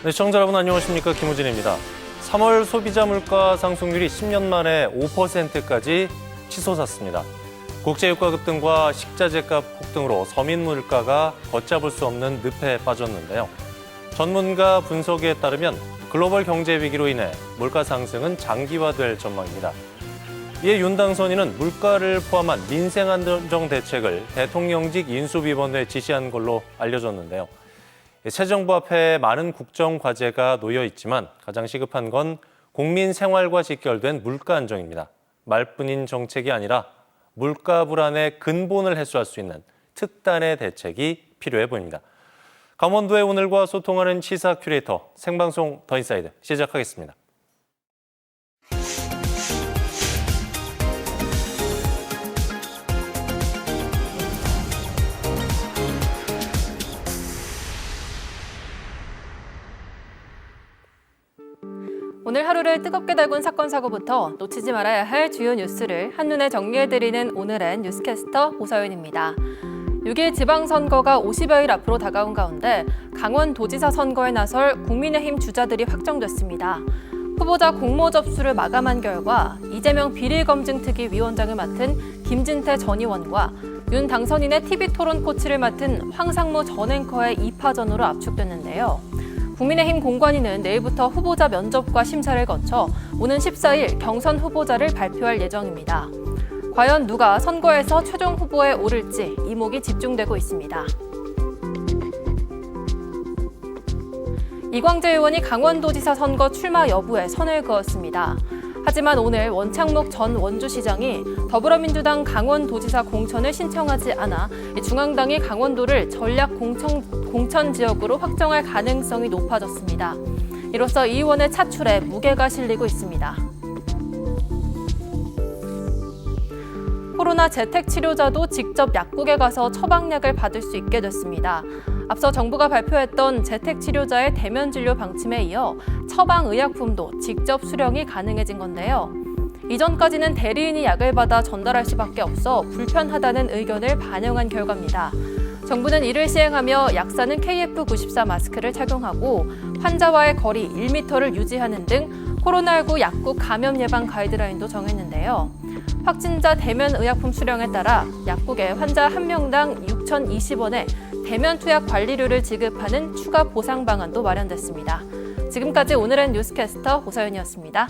네, 시청자 여러분 안녕하십니까, 김우진입니다. 3월 소비자 물가 상승률이 10년 만에 5%까지 치솟았습니다. 국제유가 급등과 식자재값 폭등으로 서민 물가가 걷잡을 수 없는 늪에 빠졌는데요. 전문가 분석에 따르면 글로벌 경제 위기로 인해 물가 상승은 장기화될 전망입니다. 이에 윤 당선인은 물가를 포함한 민생 안정 대책을 대통령직 인수위원회에 지시한 걸로 알려졌는데요. 새 정부 앞에 많은 국정 과제가 놓여 있지만 가장 시급한 건 국민 생활과 직결된 물가 안정입니다. 말뿐인 정책이 아니라 물가 불안의 근본을 해소할 수 있는 특단의 대책이 필요해 보입니다. 강원도의 오늘과 소통하는 시사 큐레이터 생방송 더 인사이드 시작하겠습니다. 오늘 하루를 뜨겁게 달군 사건 사고부터 놓치지 말아야 할 주요 뉴스를 한눈에 정리해드리는 오늘의 뉴스캐스터 오서윤입니다. 6일 지방선거가 50여일 앞으로 다가온 가운데 강원도지사 선거에 나설 국민의힘 주자들이 확정됐습니다. 후보자 공모 접수를 마감한 결과 이재명 비리검증특위 위원장을 맡은 김진태 전 의원과 윤 당선인의 TV토론 코치를 맡은 황상무 전 앵커의 2파전으로 압축됐는데요. 국민의힘 공관위는 내일부터 후보자 면접과 심사를 거쳐 오는 14일 경선 후보자를 발표할 예정입니다. 과연 누가 선거에서 최종 후보에 오를지 이목이 집중되고 있습니다. 이광재 의원이 강원도지사 선거 출마 여부에 선을 그었습니다. 하지만 오늘 원창목 전 원주시장이 더불어민주당 강원도지사 공천을 신청하지 않아 중앙당이 강원도를 전략 공천 지역으로 확정할 가능성이 높아졌습니다. 이로써 이 의원의 차출에 무게가 실리고 있습니다. 코로나 재택 치료자도 직접 약국에 가서 처방약을 받을 수 있게 됐습니다. 앞서 정부가 발표했던 재택 치료자의 대면 진료 방침에 이어 처방 의약품도 직접 수령이 가능해진 건데요. 이전까지는 대리인이 약을 받아 전달할 수밖에 없어 불편하다는 의견을 반영한 결과입니다. 정부는 이를 시행하며 약사는 KF94 마스크를 착용하고 환자와의 거리 1m를 유지하는 등 코로나19 약국 감염 예방 가이드라인도 정했는데요. 확진자 대면 의약품 수령에 따라 약국에 환자 1명당 6,020원의 대면 투약 관리료를 지급하는 추가 보상 방안도 마련됐습니다. 지금까지 오늘의 뉴스캐스터 오서윤이었습니다.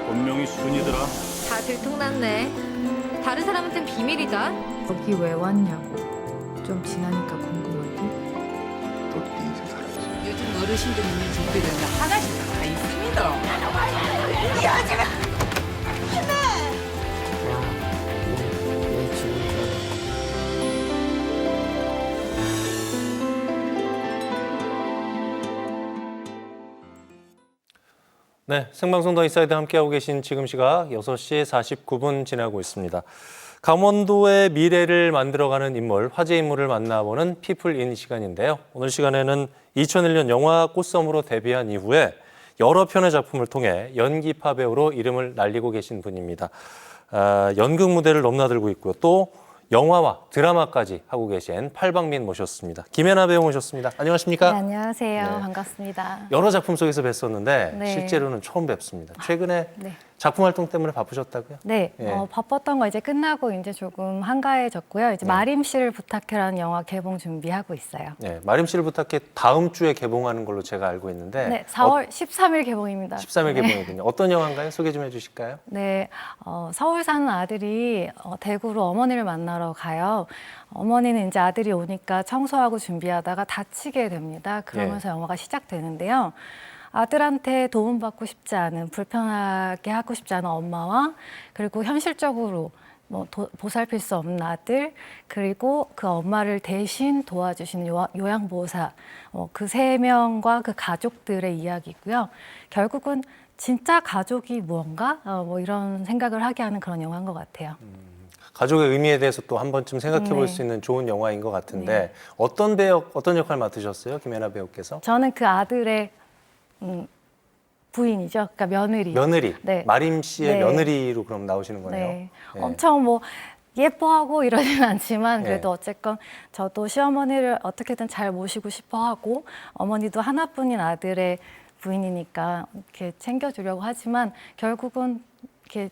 본명이 순이더라. 다 들통났네. 다른 사람한텐 비밀이다. 여기 왜 왔냐고. 좀 지나니까 궁금하니? 너도 네 인생 살았지. 요즘 어르신들 있는 집들은 하나씩 다 있습니다. 네, 생방송 더 인사이드 함께하고 계신 지금 시각 6시 49분 지나고 있습니다. 강원도의 미래를 만들어가는 인물, 화제 인물을 만나보는 피플인 시간인데요. 오늘 시간에는 2001년 영화 꽃섬으로 데뷔한 이후에 여러 편의 작품을 통해 연기파 배우로 이름을 날리고 계신 분입니다. 연극 무대를 넘나들고 있고요. 또 영화와 드라마까지 하고 계신 팔방민 모셨습니다. 김혜나 배우 모셨습니다. 안녕하십니까? 네, 안녕하세요. 네. 반갑습니다. 여러 작품 속에서 뵀었는데 네. 실제로는 처음 뵙습니다. 최근에 네. 작품 활동 때문에 바쁘셨다고요? 네, 예. 바빴던 거 이제 끝나고 이제 조금 한가해졌고요. 이제 네. 마림 씨를 부탁해라는 영화 개봉 준비하고 있어요. 네, 마림 씨를 부탁해 다음 주에 개봉하는 걸로 제가 알고 있는데 네, 4월 13일 개봉입니다. 13일 네. 개봉이군요. 어떤 영화인가요? 소개 좀 해주실까요? 네, 서울 사는 아들이 대구로 어머니를 만나러 가요. 어머니는 이제 아들이 오니까 청소하고 준비하다가 다치게 됩니다. 그러면서 영화가 시작되는데요. 아들한테 도움받고 싶지 않은, 불편하게 하고 싶지 않은 엄마와 그리고 현실적으로 보살필 수 없는 아들, 그리고 그 엄마를 대신 도와주시는 요양보호사, 그 세 명과 그 가족들의 이야기고요. 결국은 진짜 가족이 무언가? 이런 생각을 하게 하는 그런 영화인 것 같아요. 가족의 의미에 대해서 또 한 번쯤 생각해 볼 네. 수 있는 좋은 영화인 것 같은데 어떤 역할 맡으셨어요? 김혜나 배우께서? 저는 그 아들의 부인이죠. 그러니까 며느리. 며느리. 네. 마림 씨의 네. 며느리로 그럼 나오시는 거네요. 네. 네. 엄청 뭐 예뻐하고 이러지는 않지만 그래도 네. 어쨌건 저도 시어머니를 어떻게든 잘 모시고 싶어 하고 어머니도 하나뿐인 아들의 부인이니까 이렇게 챙겨주려고 하지만 결국은 이렇게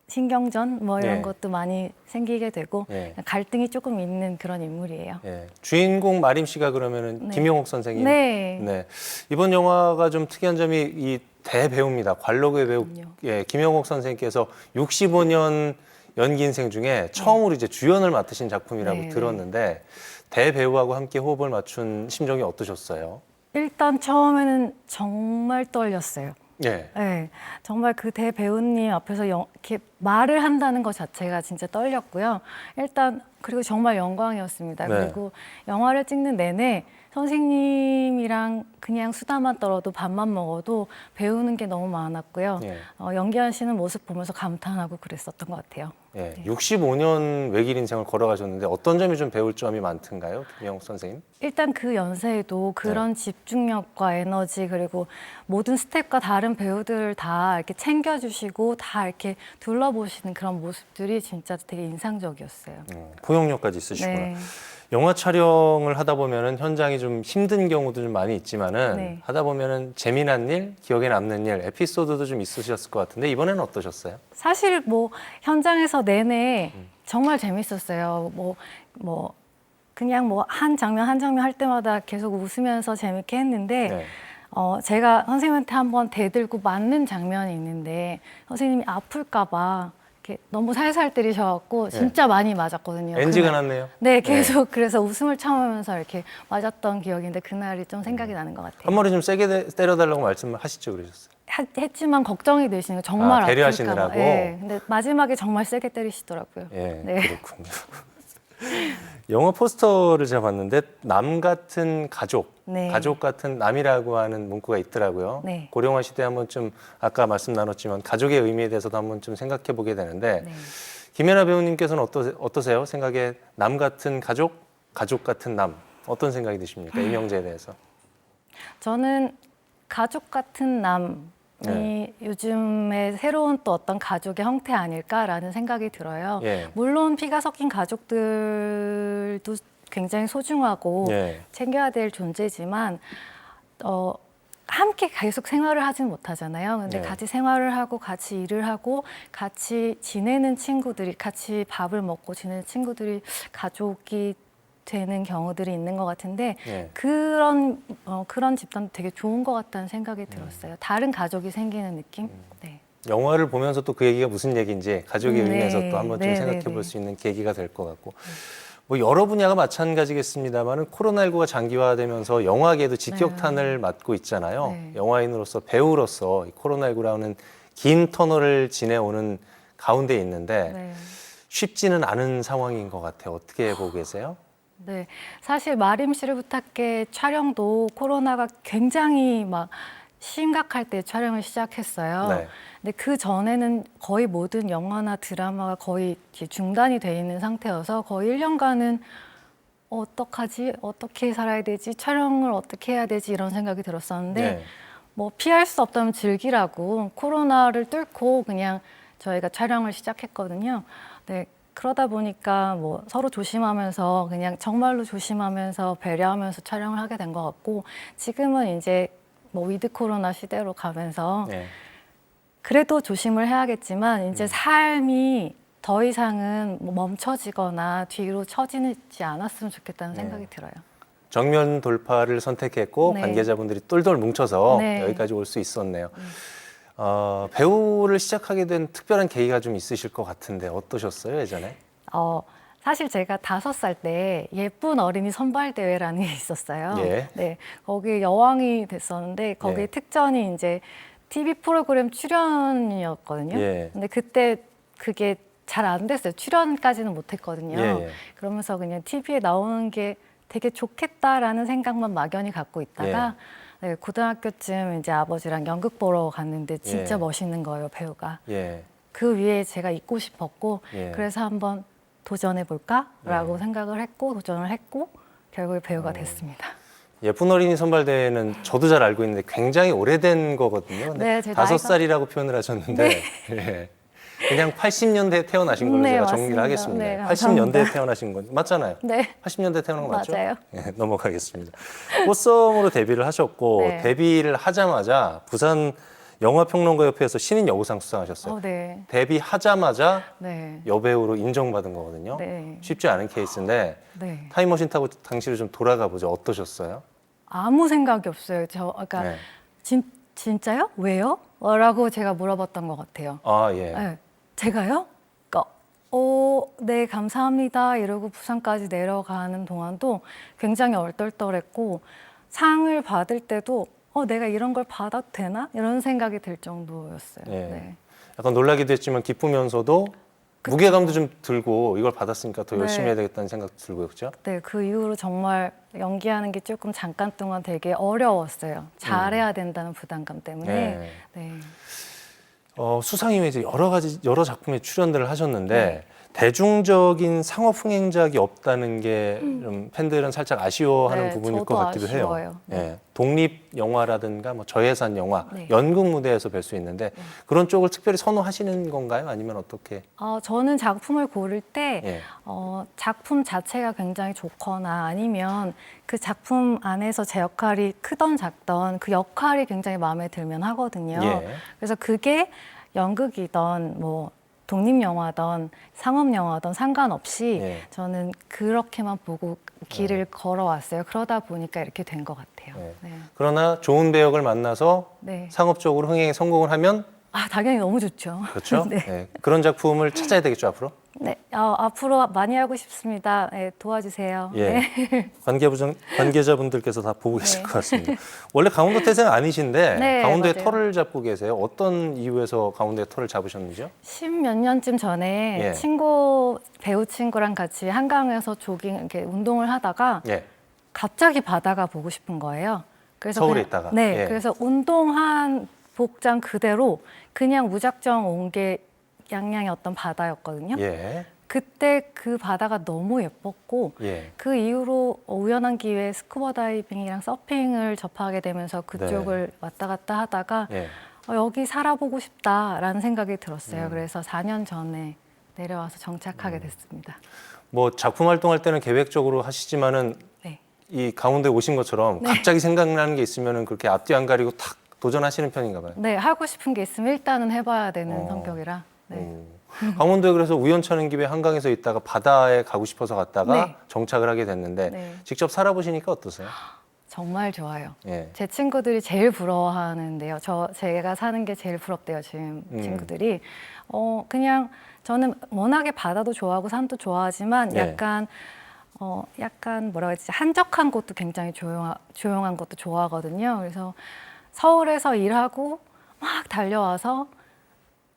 신경전 뭐 이런 네. 것도 많이 생기게 되고 네. 갈등이 조금 있는 그런 인물이에요. 예. 주인공 마림 씨가 그러면은 네. 김용옥 선생님. 네. 네. 이번 영화가 좀 특이한 점이 이 대배우입니다. 관록의 배우 그럼요. 예, 김용옥 선생님께서 65년 연기 인생 중에 처음으로 이제 주연을 맡으신 작품이라고 네, 들었는데 대배우하고 함께 호흡을 맞춘 심정이 어떠셨어요? 일단 처음에는 정말 떨렸어요. 예. 네, 정말 그 대배우님 앞에서 이렇게 말을 한다는 것 자체가 진짜 떨렸고요. 일단 그리고 정말 영광이었습니다. 네. 그리고 영화를 찍는 내내 선생님이랑 그냥 수다만 떨어도 밥만 먹어도 배우는 게 너무 많았고요. 예. 연기하시는 모습 보면서 감탄하고 그랬었던 것 같아요. 예. 네. 65년 외길 인생을 걸어가셨는데 어떤 점이 좀 배울 점이 많던가요, 김용옥 선생님? 일단 그 연세에도 그런 집중력과 에너지 그리고 모든 스텝과 다른 배우들 다 이렇게 챙겨주시고 다 이렇게 둘러보시는 그런 모습들이 진짜 되게 인상적이었어요. 포용력까지 있으시구나. 네. 영화 촬영을 하다 보면은 현장이 좀 힘든 경우도 좀 많이 있지만은 네. 하다 보면은 재미난 일, 기억에 남는 일, 에피소드도 좀 있으셨을 것 같은데 이번에는 어떠셨어요? 사실 뭐 현장에서 내내 정말 재밌었어요. 뭐 그냥 뭐 한 장면 한 장면 할 때마다 계속 웃으면서 재밌게 했는데 네. 제가 선생님한테 한번 대들고 맞는 장면이 있는데 선생님이 아플까 봐 이렇게 너무 살살 때리셔갖고 진짜 많이 맞았거든요. NG가 그날. 났네요. 네, 계속 그래서 웃음을 참으면서 이렇게 맞았던 기억인데 그날이 좀 생각이 나는 것 같아요. 한 머리 좀 세게 때려달라고 말씀하시죠, 그러셨어요? 했지만 걱정이 되시는 거 정말 배려하시느라고? 아플까 봐. 네, 근데 마지막에 정말 세게 때리시더라고요. 예, 네. 그렇군요. 영화 포스터를 제가 봤는데 남 같은 가족, 네. 가족 같은 남이라고 하는 문구가 있더라고요. 네. 고령화 시대에 한번 좀 아까 말씀 나눴지만 가족의 의미에 대해서도 한번 좀 생각해 보게 되는데 네. 김연아 배우님께서는 어떠세요? 생각에 남 같은 가족, 가족 같은 남 어떤 생각이 드십니까? 이 명제에 대해서. 저는 가족 같은 남이 네. 요즘에 새로운 또 어떤 가족의 형태 아닐까라는 생각이 들어요. 예. 물론 피가 섞인 가족들도 굉장히 소중하고 예. 챙겨야 될 존재지만 함께 계속 생활을 하진 못하잖아요. 근데 네. 같이 생활을 하고 같이 일을 하고 같이 지내는 친구들이 같이 밥을 먹고 지내는 친구들이 가족이 되는 경우들이 있는 것 같은데 예. 그런 집단도 되게 좋은 것 같다는 생각이 들었어요. 다른 가족이 생기는 느낌? 네. 영화를 보면서 또 그 얘기가 무슨 얘기인지 가족의 네. 의미에서 또 한번 좀 네, 생각해 네, 볼 네. 수 있는 계기가 될 것 같고 뭐 여러 분야가 마찬가지겠습니다만은 코로나19가 장기화되면서 영화계도 직격탄을 맞고 있잖아요. 네. 영화인으로서 배우로서 이 코로나19라는 긴 터널을 지내오는 가운데 있는데 네. 쉽지는 않은 상황인 것 같아요. 어떻게 보고 계세요? 네, 사실 마림 씨를 부탁해 촬영도 코로나가 굉장히 막 심각할 때 촬영을 시작했어요. 네. 근데 그 전에는 거의 모든 영화나 드라마가 거의 이제 중단이 돼 있는 상태여서 거의 1년간은 어떡하지? 어떻게 살아야 되지? 촬영을 어떻게 해야 되지? 이런 생각이 들었었는데 네. 뭐 피할 수 없다면 즐기라고 코로나를 뚫고 그냥 저희가 촬영을 시작했거든요. 네. 그러다 보니까 뭐 서로 조심하면서 그냥 정말로 조심하면서 배려하면서 촬영을 하게 된 것 같고 지금은 이제 뭐 위드 코로나 시대로 가면서 네. 그래도 조심을 해야겠지만 이제 삶이 더 이상은 뭐 멈춰지거나 뒤로 처지지 않았으면 좋겠다는 생각이 들어요. 정면 돌파를 선택했고 네. 관계자분들이 똘똘 뭉쳐서 네. 여기까지 올 수 있었네요. 배우를 시작하게 된 특별한 계기가 좀 있으실 것 같은데 어떠셨어요, 예전에? 사실 제가 5살 때 예쁜 어린이 선발 대회라는 게 있었어요. 예. 네, 거기 여왕이 됐었는데 거기 예. 특전이 이제 TV 프로그램 출연이었거든요. 예. 근데 그때 그게 잘 안 됐어요. 출연까지는 못했거든요. 예, 예. 그러면서 그냥 TV에 나오는 게 되게 좋겠다라는 생각만 막연히 갖고 있다가 네, 고등학교쯤 이제 아버지랑 연극 보러 갔는데 진짜 예. 멋있는 거예요, 배우가. 예. 그 위에 제가 있고 싶었고 예. 그래서 한번 도전해 볼까라고 생각을 했고 도전을 했고 결국에 배우가 됐습니다. 예쁜 어린이 선발대회는 저도 잘 알고 있는데 굉장히 오래된 거거든요. 네, 제 5살이라고 표현을 하셨는데 예. 그냥 80년대에 태어나신 걸로 네, 제가 맞습니다. 정리를 하겠습니다. 네, 80년대에 태어나신 건 맞잖아요. 네. 80년대 태어난 거 맞죠? 맞아요. 예, 넘어가겠습니다. 꽃섬으로 데뷔를 하셨고 네. 데뷔를 하자마자 부산 영화평론가협회에서 신인 여우상 수상하셨어요. 네. 데뷔하자마자 네. 여배우로 인정받은 거거든요. 네. 쉽지 않은 케이스인데 네. 타임머신 타고 당시를 좀 돌아가 보죠. 어떠셨어요? 아무 생각이 없어요. 그러니까 네. 진짜요? 왜요? 라고 제가 물어봤던 것 같아요. 아 예. 네. 제가요? 그러니까 네, 감사합니다. 이러고 부산까지 내려가는 동안도 굉장히 얼떨떨했고 상을 받을 때도 내가 이런 걸 받아도 되나? 이런 생각이 들 정도였어요. 예. 네. 약간 놀라기도 했지만 기쁘면서도 무게감도 좀 들고 이걸 받았으니까 더 열심히 네. 해야 되겠다는 생각도 들고요. 그렇죠? 네, 그 이후로 정말 연기하는 게 조금 잠깐 동안 되게 어려웠어요. 잘해야 된다는 부담감 때문에. 네. 네. 수상 이후에 이제 여러 작품에 출연들을 하셨는데 네. 대중적인 상업 흥행작이 없다는 게 좀 팬들은 살짝 아쉬워하는 네, 부분일 저도 것 같기도 아쉬워요. 해요. 네. 예, 독립 영화라든가 뭐 저예산 영화, 네. 연극 무대에서 뵐 수 있는데 그런 쪽을 특별히 선호하시는 건가요? 아니면 어떻게? 저는 작품을 고를 때 예. 작품 자체가 굉장히 좋거나 아니면 그 작품 안에서 제 역할이 크던 작던 그 역할이 굉장히 마음에 들면 하거든요. 예. 그래서 그게 연극이던 뭐 독립영화든 상업영화든 상관없이 예. 저는 그렇게만 보고 길을 걸어왔어요. 그러다 보니까 이렇게 된 것 같아요. 예. 네. 그러나 좋은 배역을 만나서 네. 상업적으로 흥행에 성공을 하면 당연히 너무 좋죠. 그렇죠? 네. 예, 그런 작품을 찾아야 되겠죠 앞으로? 네, 앞으로 많이 하고 싶습니다. 네, 도와주세요. 예. 네. 관계자분들께서 다 보고 계실 네. 것 같습니다. 원래 강원도 태생 아니신데 네, 강원도에 맞아요. 터를 잡고 계세요. 어떤 이유에서 강원도에 터를 잡으셨는지요? 10몇 년쯤 전에 예. 배우 친구랑 같이 한강에서 조깅, 이렇게 운동을 하다가 예. 갑자기 바다가 보고 싶은 거예요. 그래서 서울에 그냥- 있다가? 네, 예. 그래서 운동한 복장 그대로 그냥 무작정 온 게 양양의 어떤 바다였거든요. 예. 그때 그 바다가 너무 예뻤고 예. 그 이후로 우연한 기회에 스쿠버 다이빙이랑 서핑을 접하게 되면서 그쪽을 왔다 갔다 하다가 예. 여기 살아보고 싶다라는 생각이 들었어요. 그래서 4년 전에 내려와서 정착하게 됐습니다. 뭐 작품 활동할 때는 계획적으로 하시지만은 네. 이 강원도에 오신 것처럼 갑자기 생각나는 게 있으면은 그렇게 앞뒤 안 가리고 탁 도전하시는 편인가 봐요. 네, 하고 싶은 게 있으면 일단은 해봐야 되는 어. 성격이라. 네. 강원도에 그래서 우연찮은 기회에 한강에서 있다가 바다에 가고 싶어서 갔다가 네. 정착을 하게 됐는데 네. 직접 살아보시니까 어떠세요? 정말 좋아요. 예. 제 친구들이 제일 부러워하는데요. 제가 사는 게 제일 부럽대요, 지금 친구들이. 그냥 저는 워낙에 바다도 좋아하고 산도 좋아하지만 네. 약간 뭐라고 해야 되지? 한적한 곳도 굉장히 조용한 것도 좋아하거든요. 그래서 서울에서 일하고 막 달려와서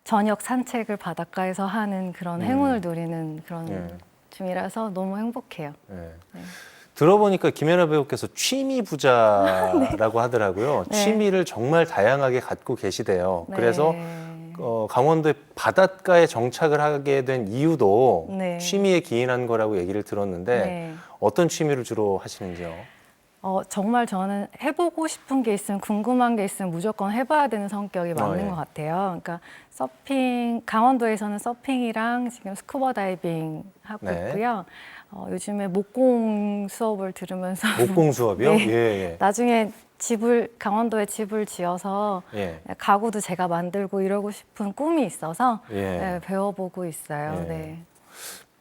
저녁 산책을 바닷가에서 하는 그런 행운을 누리는 그런 예. 중이라서 너무 행복해요. 예. 네. 들어보니까 김연아 배우께서 취미 부자라고 하더라고요. 네. 취미를 정말 다양하게 갖고 계시대요. 네. 그래서 강원도의 바닷가에 정착을 하게 된 이유도 네. 취미에 기인한 거라고 얘기를 들었는데 네. 어떤 취미를 주로 하시는지요? 정말 저는 해보고 싶은 게 있으면 궁금한 게 있으면 무조건 해봐야 되는 성격이 맞는 예. 것 같아요. 그러니까 강원도에서는 서핑이랑 지금 스쿠버 다이빙 하고 네. 있고요. 요즘에 목공 수업을 들으면서 목공 수업이요? 네. 예, 나중에 강원도에 집을 지어서 예. 가구도 제가 만들고 이러고 싶은 꿈이 있어서 예. 네, 배워보고 있어요. 예. 네.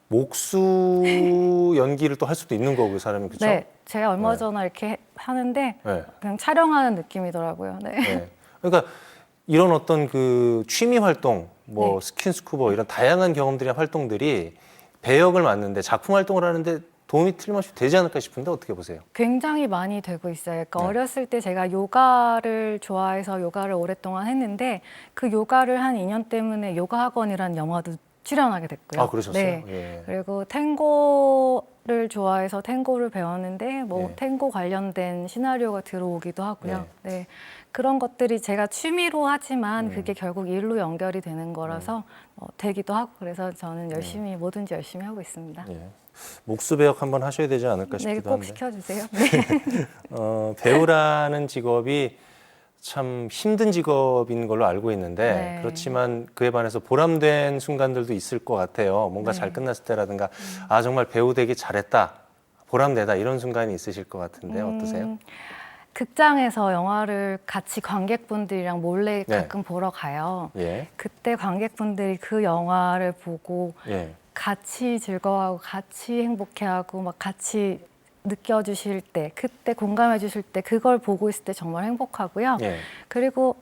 목수 연기를 또 할 수도 있는 거고 사람이 그렇죠? 네, 제가 얼마 네. 전에 이렇게 하는데 네. 그냥 촬영하는 느낌이더라고요. 네. 네. 그러니까 이런 어떤 그 취미 활동, 뭐 네. 스킨스쿠버 이런 다양한 경험들이나 활동들이 배역을 맡는데 작품 활동을 하는데 도움이 틀림없이 되지 않을까 싶은데 어떻게 보세요? 굉장히 많이 되고 있어요. 그러니까 네. 어렸을 때 제가 요가를 좋아해서 요가를 오랫동안 했는데 그 요가를 한 2년 때문에 요가 학원이라는 영화도 출연하게 됐고요. 아 그러셨어요? 네. 예. 그리고 탱고 를 좋아해서 탱고를 배웠는데 뭐 네. 탱고 관련된 시나리오가 들어오기도 하고요. 네. 그런 것들이 제가 취미로 하지만 그게 결국 일로 연결이 되는 거라서 되기도 하고 그래서 저는 열심히 뭐든지 열심히 하고 있습니다. 예. 목수 배역 한번 하셔야 되지 않을까 네, 싶기도 꼭 한데. 시켜주세요. 네. 배우라는 직업이 참 힘든 직업인 걸로 알고 있는데 네. 그렇지만 그에 반해서 보람된 순간들도 있을 것 같아요. 뭔가 네. 잘 끝났을 때라든가 아 정말 배우 되기 잘했다, 보람되다 이런 순간이 있으실 것 같은데 어떠세요? 극장에서 영화를 같이 관객분들이랑 몰래 네. 가끔 보러 가요. 예, 그때 관객분들이 그 영화를 보고 예, 같이 즐거워하고 같이 행복해하고 막 같이 느껴주실 때, 그때 공감해 주실 때 그걸 보고 있을 때 정말 행복하고요. 예. 그리고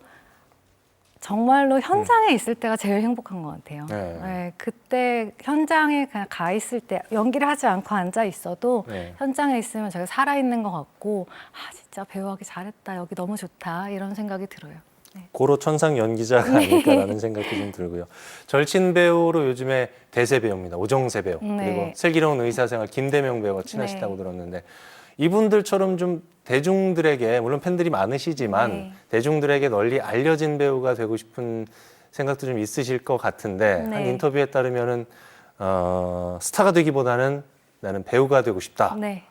정말로 현장에 있을 때가 제일 행복한 것 같아요. 네. 네, 그때 현장에 그냥 가 있을 때 연기를 하지 않고 앉아 있어도 네. 현장에 있으면 제가 살아있는 것 같고 아 진짜 배우하기 잘했다, 여기 너무 좋다 이런 생각이 들어요. 고로 천상 연기자가 아닐까라는 생각도 좀 들고요. 절친 배우로 요즘에 대세 배우입니다. 오정세 배우 네. 그리고 슬기로운 의사생활 김대명 배우가 친하시다고 네. 들었는데 이분들처럼 좀 대중들에게 물론 팬들이 많으시지만 네. 대중들에게 널리 알려진 배우가 되고 싶은 생각도 좀 있으실 것 같은데 네. 한 인터뷰에 따르면은 스타가 되기보다는 나는 배우가 되고 싶다라는 네.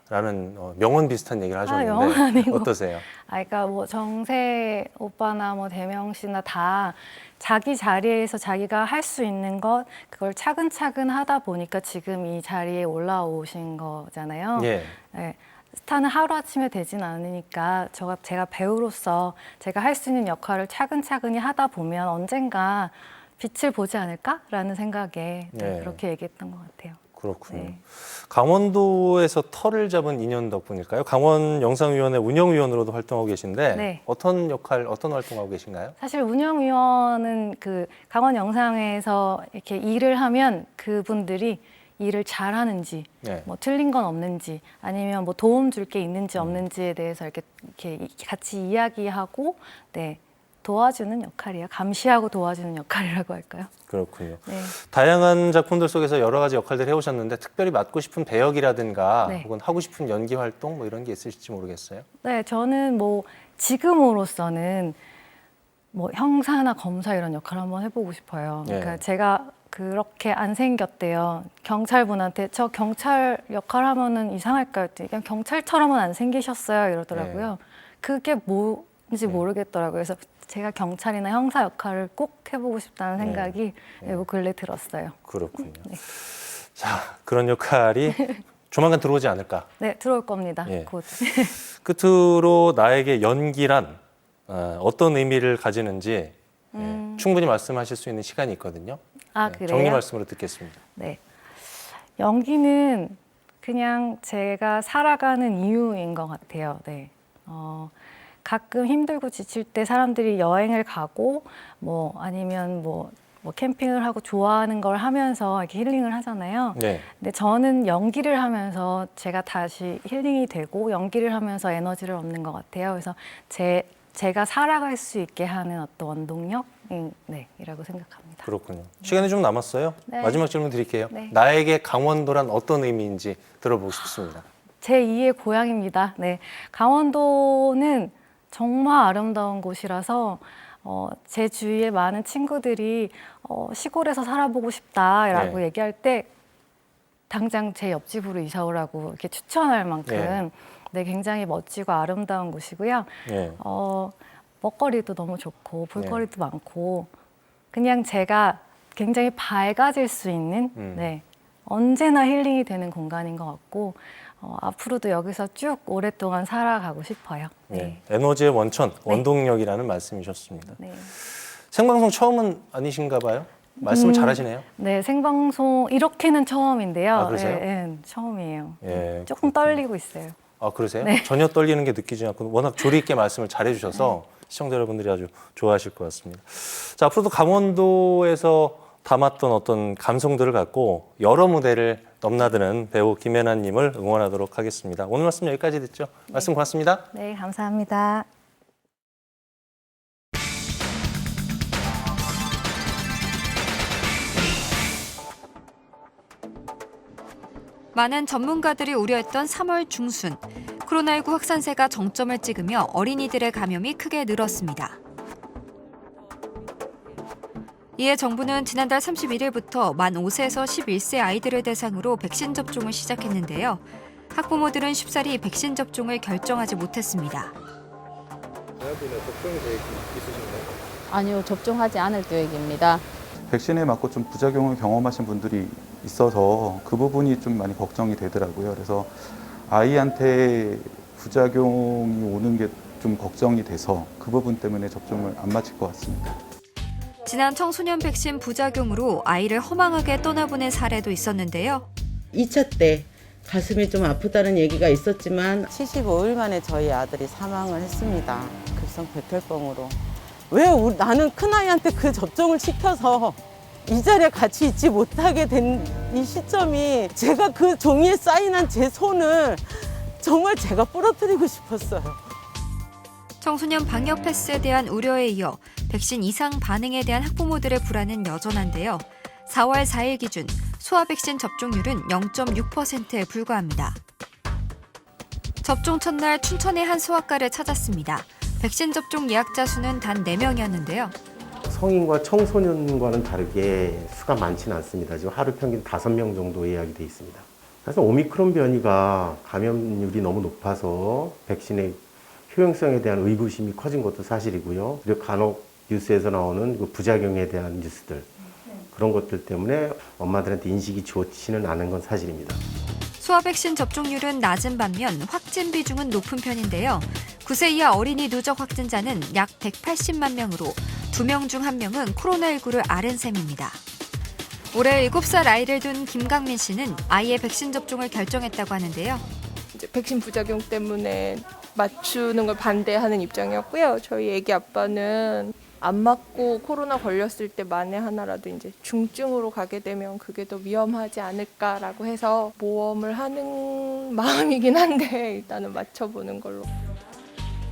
명언 비슷한 얘기를 영원 하셨는데 아니고. 어떠세요? 그러니까 뭐 정세 오빠나 뭐 대명 씨나 다 자기 자리에서 자기가 할 수 있는 것 그걸 차근차근 하다 보니까 지금 이 자리에 올라오신 거잖아요. 예. 네. 스타는 하루아침에 되진 않으니까 제가 배우로서 제가 할 수 있는 역할을 차근차근히 하다 보면 언젠가 빛을 보지 않을까라는 생각에 네. 그렇게 얘기했던 것 같아요. 그렇군요. 네. 강원도에서 터를 잡은 인연 덕분일까요? 강원영상위원회 운영위원으로도 활동하고 계신데 네. 어떤 활동하고 계신가요? 사실 운영위원은 그 강원 영상에서 이렇게 일을 하면 그분들이 일을 잘하는지, 네. 뭐 틀린 건 없는지, 아니면 뭐 도움 줄 게 있는지 없는지에 대해서 이렇게 같이 이야기하고, 네, 도와주는 역할이에요. 감시하고 도와주는 역할이라고 할까요? 그렇군요. 네. 다양한 작품들 속에서 여러 가지 역할들 해오셨는데 특별히 맡고 싶은 배역이라든가 네. 혹은 하고 싶은 연기 활동 뭐 이런 게 있으실지 모르겠어요. 네, 저는 뭐 지금으로서는 뭐 형사나 검사 이런 역할 한번 해보고 싶어요. 그러니까 네. 제가 그렇게 안 생겼대요. 경찰분한테 저 경찰 역할 하면은 이상할까요? 그냥 경찰처럼은 안 생기셨어요 이러더라고요. 그게 뭔지 모르겠더라고요. 그래서 제가 경찰이나 형사 역할을 꼭 해보고 싶다는 생각이 요 근래 들었어요. 그렇군요. 네. 자, 그런 역할이 조만간 들어오지 않을까. 네, 들어올 겁니다. 예. 곧. 끝으로 나에게 연기란 어떤 의미를 가지는지 충분히 말씀하실 수 있는 시간이 있거든요. 아, 네, 그래요? 정리 말씀으로 듣겠습니다. 네. 연기는 그냥 제가 살아가는 이유인 것 같아요. 네. 가끔 힘들고 지칠 때 사람들이 여행을 가고 뭐 아니면 뭐 캠핑을 하고 좋아하는 걸 하면서 이렇게 힐링을 하잖아요. 네. 근데 저는 연기를 하면서 제가 다시 힐링이 되고 연기를 하면서 에너지를 얻는 것 같아요. 그래서 제가 살아갈 수 있게 하는 어떤 원동력 이라고 생각합니다. 그렇군요. 시간이 좀 남았어요. 네. 마지막 질문 드릴게요. 네. 나에게 강원도란 어떤 의미인지 들어보고 싶습니다. 제 2의 고향입니다. 네, 강원도는 정말 아름다운 곳이라서 제 주위에 많은 친구들이 시골에서 살아보고 싶다라고 네. 얘기할 때 당장 제 옆집으로 이사 오라고 이렇게 추천할 만큼 네, 굉장히 멋지고 아름다운 곳이고요. 네. 먹거리도 너무 좋고 볼거리도 많고 그냥 제가 굉장히 밝아질 수 있는 네, 언제나 힐링이 되는 공간인 것 같고 앞으로도 여기서 쭉 오랫동안 살아가고 싶어요. 네. 에너지의 원천, 원동력이라는 말씀이셨습니다. 네. 생방송 처음은 아니신가 봐요? 말씀을 잘하시네요. 네, 생방송 이렇게는 처음인데요. 아, 그러세요? 처음이에요. 예, 조금 떨리고 있어요. 아, 그러세요? 네. 전혀 떨리는 게 느끼지 않고 워낙 조리 있게 말씀을 잘해 주셔서 시청자 여러분들이 아주 좋아하실 것 같습니다. 자, 앞으로도 강원도에서 담았던 어떤 감성들을 갖고 여러 무대를 넘나드는 배우 김연아 님을 응원하도록 하겠습니다. 오늘 말씀 여기까지 듣죠. 말씀 고맙습니다. 네, 감사합니다. 많은 전문가들이 우려했던 3월 중순, 코로나19 확산세가 정점을 찍으며 어린이들의 감염이 크게 늘었습니다. 이에 정부는 지난달 31일부터 만 5세에서 11세 아이들을 대상으로 백신 접종을 시작했는데요. 학부모들은 쉽사리 백신 접종을 결정하지 못했습니다. 아니요, 접종하지 않을 계획입니다. 백신에 맞고 좀 부작용을 경험하신 분들이 있어서 그 부분이 좀 많이 걱정이 되더라고요. 그래서 아이한테 부작용이 오는 게 좀 걱정이 돼서 그 부분 때문에 접종을 안 마칠 것 같습니다. 지난 청소년 백신 부작용으로 아이를 허망하게 떠나보낸 사례도 있었는데요. 2차 때 가슴이 좀 아프다는 얘기가 있었지만 75일 만에 저희 아들이 사망을 했습니다. 급성 백혈병으로. 왜 나는 큰아이한테 그 접종을 시켜서 이 자리에 같이 있지 못하게 된 이 시점이 제가 그 종이에 사인한 제 손을 정말 제가 부러뜨리고 싶었어요. 청소년 방역 패스에 대한 우려에 이어 백신 이상 반응에 대한 학부모들의 불안은 여전한데요. 4월 4일 기준 소아 백신 접종률은 0.6%에 불과합니다. 접종 첫날 춘천의 한 소아과를 찾았습니다. 백신 접종 예약자 수는 단 4명이었는데요. 성인과 청소년과는 다르게 수가 많지는 않습니다. 지금 하루 평균 5명 정도 예약이 돼 있습니다. 그래서 오미크론 변이가 감염률이 너무 높아서 백신의 효용성에 대한 의구심이 커진 것도 사실이고요. 그리고 간혹 뉴스에서 나오는 그 부작용에 대한 뉴스들, 그런 것들 때문에 엄마들한테 인식이 좋지는 않은 건 사실입니다. 소아 백신 접종률은 낮은 반면 확진 비중은 높은 편인데요. 9세 이하 어린이 누적 확진자는 약 180만 명으로 2명 중 1명은 코로나19를 앓은 셈입니다. 올해 7살 아이를 둔 김강민 씨는 아이의 백신 접종을 결정했다고 하는데요. 이제 백신 부작용 때문에 맞추는 걸 반대하는 입장이었고요. 저희 애기 아빠는 안 맞고 코로나 걸렸을 때 만에 하나라도 이제 중증으로 가게 되면 그게 더 위험하지 않을까라고 해서 모험을 하는 마음이긴 한데 일단은 맞춰보는 걸로.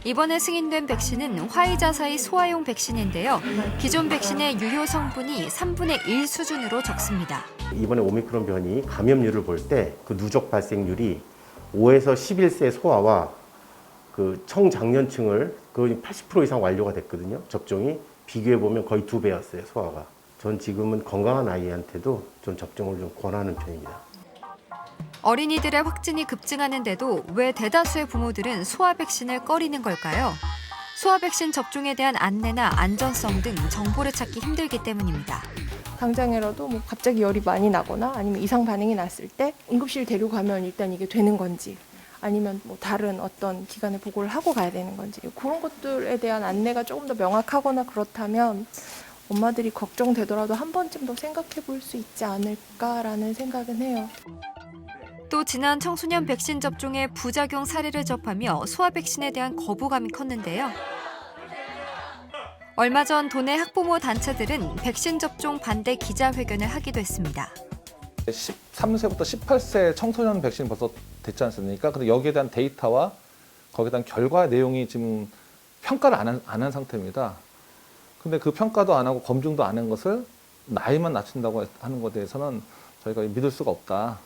이번에 승인된 백신은 화이자사의 소아용 백신인데요. 기존 백신의 유효 성분이 3분의 1 수준으로 적습니다. 이번에 오미크론 변이 감염률을 볼 때 그 누적 발생률이 5에서 11세 소아와 그 청장년층을 거의 80% 이상 완료가 됐거든요. 접종이 비교해보면 거의 2배였어요, 소아가. 전 지금은 건강한 아이한테도 좀 접종을 좀 권하는 편입니다. 어린이들의 확진이 급증하는데도 왜 대다수의 부모들은 소아 백신을 꺼리는 걸까요? 소아 백신 접종에 대한 안내나 안전성 등 정보를 찾기 힘들기 때문입니다. 당장이라도 뭐 갑자기 열이 많이 나거나 아니면 이상 반응이 났을 때 응급실 데려가면 일단 이게 되는 건지 아니면 뭐 다른 어떤 기관에 보고를 하고 가야 되는 건지 그런 것들에 대한 안내가 조금 더 명확하거나 그렇다면 엄마들이 걱정되더라도 한 번쯤 더 생각해 볼 수 있지 않을까라는 생각은 해요. 또 지난 청소년 백신 접종의 부작용 사례를 접하며 소아 백신에 대한 거부감이 컸는데요. 얼마 전 도내 학부모 단체들은 백신 접종 반대 기자회견을 하기도 했습니다. 13세부터 18세 청소년 백신 벌써 됐지 않습니까? 근데 여기에 대한 데이터와 거기에 대한 결과 내용이 지금 평가를 안 한 상태입니다. 근데 그 평가도 안 하고 검증도 안 한 것을 나이만 낮춘다고 하는 것에 대해서는 저희가 믿을 수가 없다.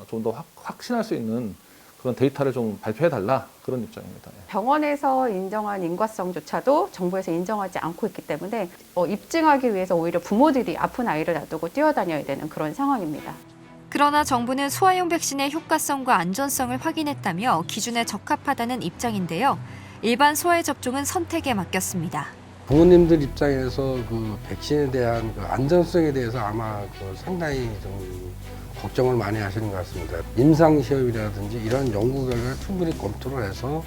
좀 더 확신할 수 있는 그런 데이터를 좀 발표해달라, 그런 입장입니다. 병원에서 인정한 인과성조차도 정부에서 인정하지 않고 있기 때문에 입증하기 위해서 오히려 부모들이 아픈 아이를 놔두고 뛰어다녀야 되는 그런 상황입니다. 그러나 정부는 소아용 백신의 효과성과 안전성을 확인했다며 기준에 적합하다는 입장인데요. 일반 소아의 접종은 선택에 맡겼습니다. 부모님들 입장에서 그 백신에 대한 그 안전성에 대해서 아마 그 상당히 좀 걱정을 많이 하시는 것 같습니다. 임상시험이라든지 이런 연구 결과를 충분히 검토를 해서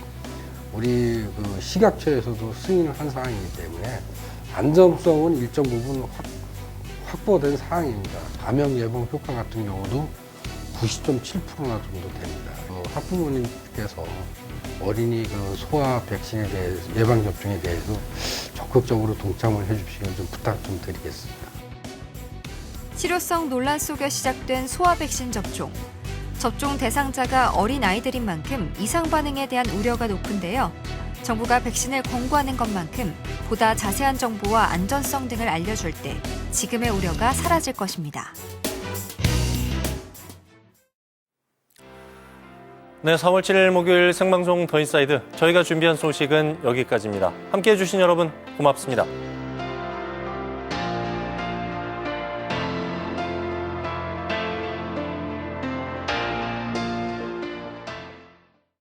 우리 그 식약처에서도 승인을 한 사항이기 때문에 안전성은 일정 부분 확보된 사항입니다. 감염 예방 효과 같은 경우도 90.7%나 정도 됩니다. 학부모님께서 어린이 그 소아 백신에 대해서 예방 접종에 대해서 적극적으로 동참을 해주시면 좀 부탁 좀 드리겠습니다. 실효성 논란 속에 시작된 소아 백신 접종. 접종 대상자가 어린 아이들인 만큼 이상 반응에 대한 우려가 높은데요. 정부가 백신을 권고하는 것만큼 보다 자세한 정보와 안전성 등을 알려줄 때 지금의 우려가 사라질 것입니다. 네, 4월 7일 목요일 생방송 더 인사이드. 저희가 준비한 소식은 여기까지입니다. 함께해 주신 여러분 고맙습니다.